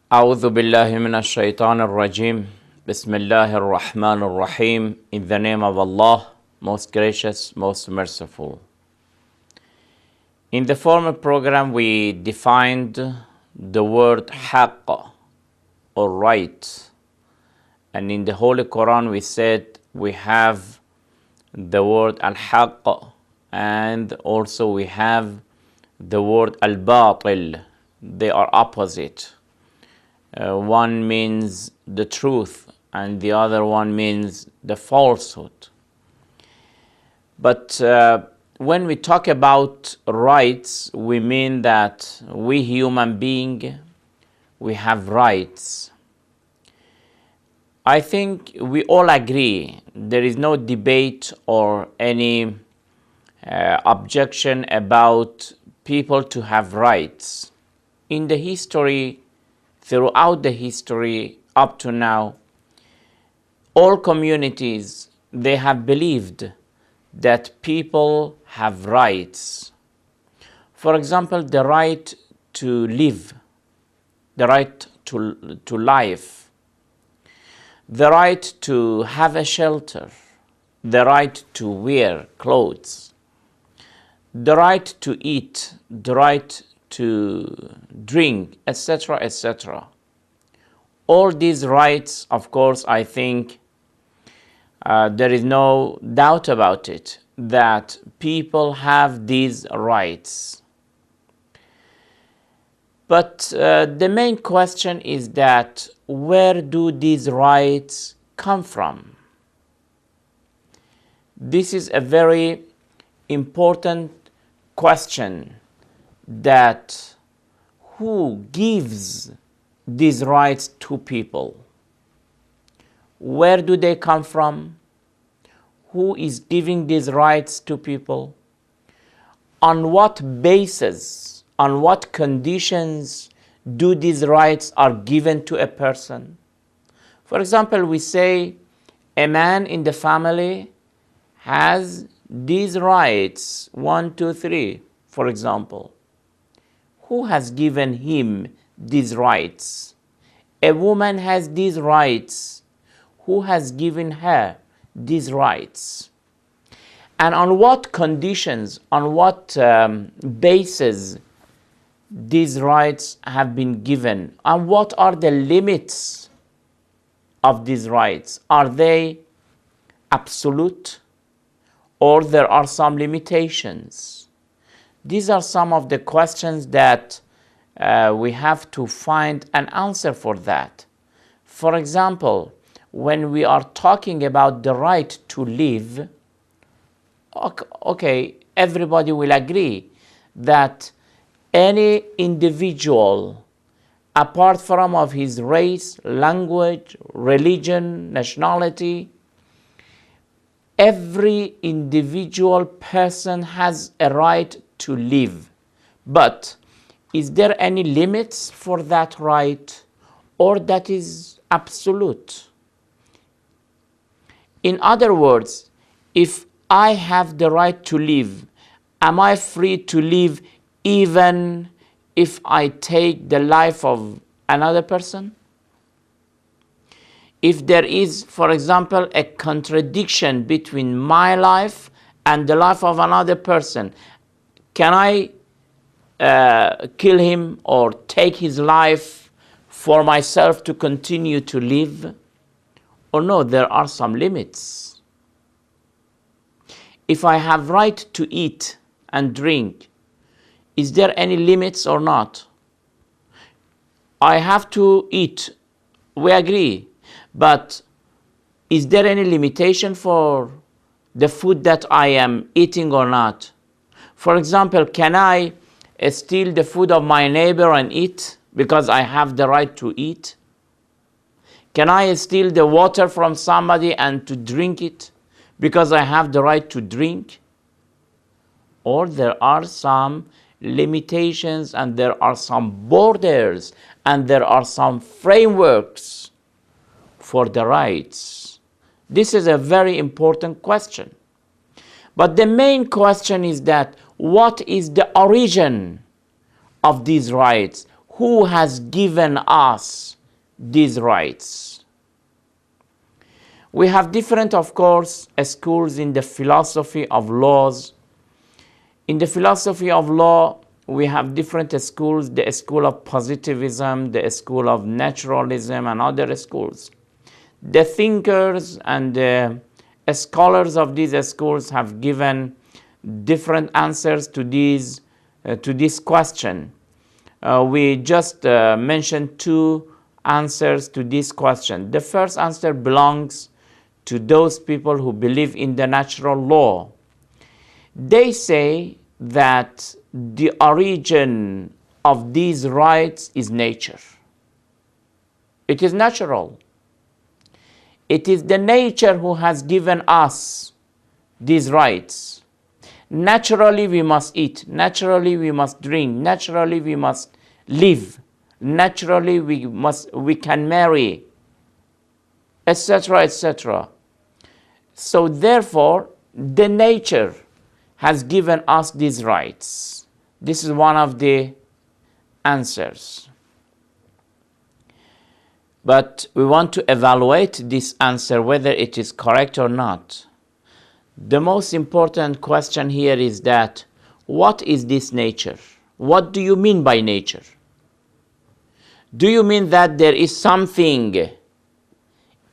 أعوذ بالله من الشيطان الرجيم. بسم الله الرحمن الرحيم. In the name of Allah, most gracious, most merciful. In the former program, we defined the word haqq, or right. And in the Holy Quran, we said we have the word al-haqq, and also we have the word al-batil. They are opposite. One means the truth and the other one means the falsehood. But when we talk about rights, we mean that we human beings, we have rights. I think we all agree, there is no debate or any objection about people to have rights. In the history, throughout the history up to now, all communities, they have believed that people have rights. For example, the right to live, the right to life, the right to have a shelter, the right to wear clothes, the right to eat, the right to drink, etc., etc. All these rights, of course, I think there is no doubt about it, that people have these rights. But the main question is that where do these rights come from? This is a very important question, that who gives these rights to people? Where do they come from? Who is giving these rights to people? On what basis, on what conditions do these rights are given to a person? For example, we say a man in the family has these rights, 1, 2, 3, for example. Who has given him these rights? A woman has these rights. Who has given her these rights? And on what conditions, on what basis these rights have been given? And what are the limits of these rights? Are they absolute, or there are some limitations? These are some of the questions that we have to find an answer for that. For example, when we are talking about the right to live, okay, everybody will agree that any individual, apart from of his race, language, religion, nationality, every individual person has a right to live. But is there any limits for that right, or that is absolute? In other words, if I have the right to live, am I free to live even if I take the life of another person? If there is, for example, a contradiction between my life and the life of another person, can I kill him or take his life for myself to continue to live? Or no, there are some limits. If I have right to eat and drink, is there any limits or not? I have to eat, we agree, but is there any limitation for the food that I am eating or not? For example, can I steal the food of my neighbor and eat because I have the right to eat? Can I steal the water from somebody and to drink it because I have the right to drink? Or there are some limitations and there are some borders and there are some frameworks for the rights. This is a very important question. But the main question is that what is the origin of these rights? who has given us these rights? We have different, of course, schools in the philosophy of laws. In the philosophy of law, we have different schools, the school of positivism, the school of naturalism, and other schools. The thinkers and the scholars of these schools have given different answers to this question. We just mentioned two answers to this question. The first answer belongs to those people who believe in the natural law. They say that the origin of these rights is nature. It is natural. It is the nature who has given us these rights. Naturally we must eat, naturally we must drink, naturally we must live, naturally we can marry, etc., etc. So therefore, the nature has given us these rights. This is one of the answers. But we want to evaluate this answer, whether it is correct or not. The most important question here is that, what is this nature? What do you mean by nature? Do you mean that there is something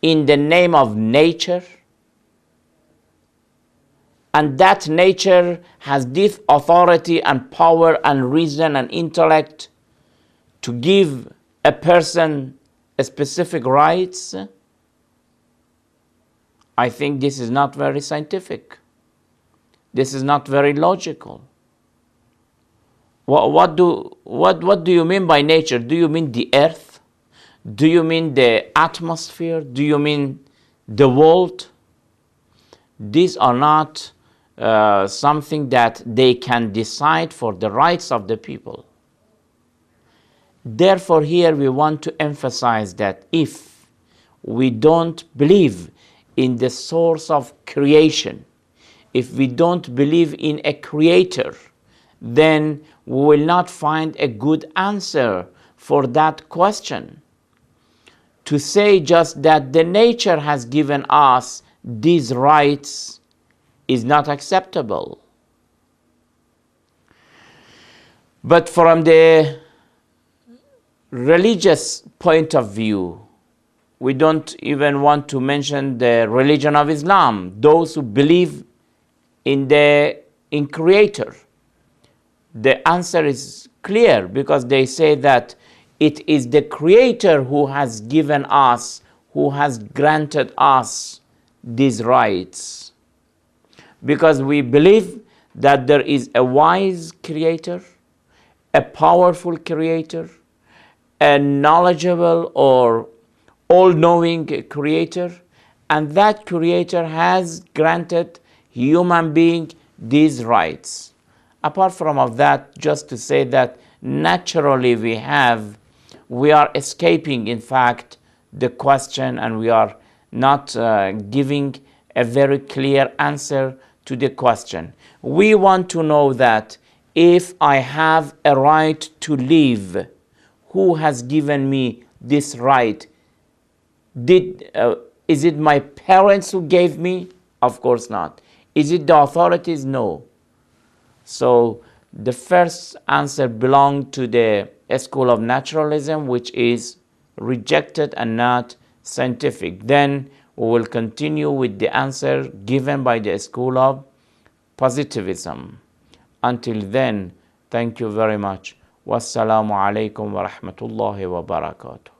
in the name of nature? And that nature has this authority and power and reason and intellect to give a person a specific rights? I think this is not very scientific. This is not very logical. What do you mean by nature? Do you mean the earth? Do you mean the atmosphere? Do you mean the world? These are not something that they can decide for the rights of the people. Therefore, here we want to emphasize that if we don't believe in the source of creation, if we don't believe in a creator, then we will not find a good answer for that question. To say just that the nature has given us these rights is not acceptable. But from the religious point of view, we don't even want to mention the religion of Islam, those who believe in Creator. The answer is clear, because they say that it is the Creator who has given us, who has granted us these rights. Because we believe that there is a wise Creator, a powerful Creator, a knowledgeable or all-knowing Creator, and that Creator has granted human being these rights. Apart from that, just to say that naturally we are escaping, in fact, the question, and we are not giving a very clear answer to the question. We want to know that if I have a right to live, who has given me this right? Is it my parents who gave me? Of course not. Is it the authorities? No. So the first answer belongs to the school of naturalism, which is rejected and not scientific. Then we will continue with the answer given by the school of positivism. Until then, thank you very much. Wassalamu alaikum wa rahmatullahi wa barakatuh.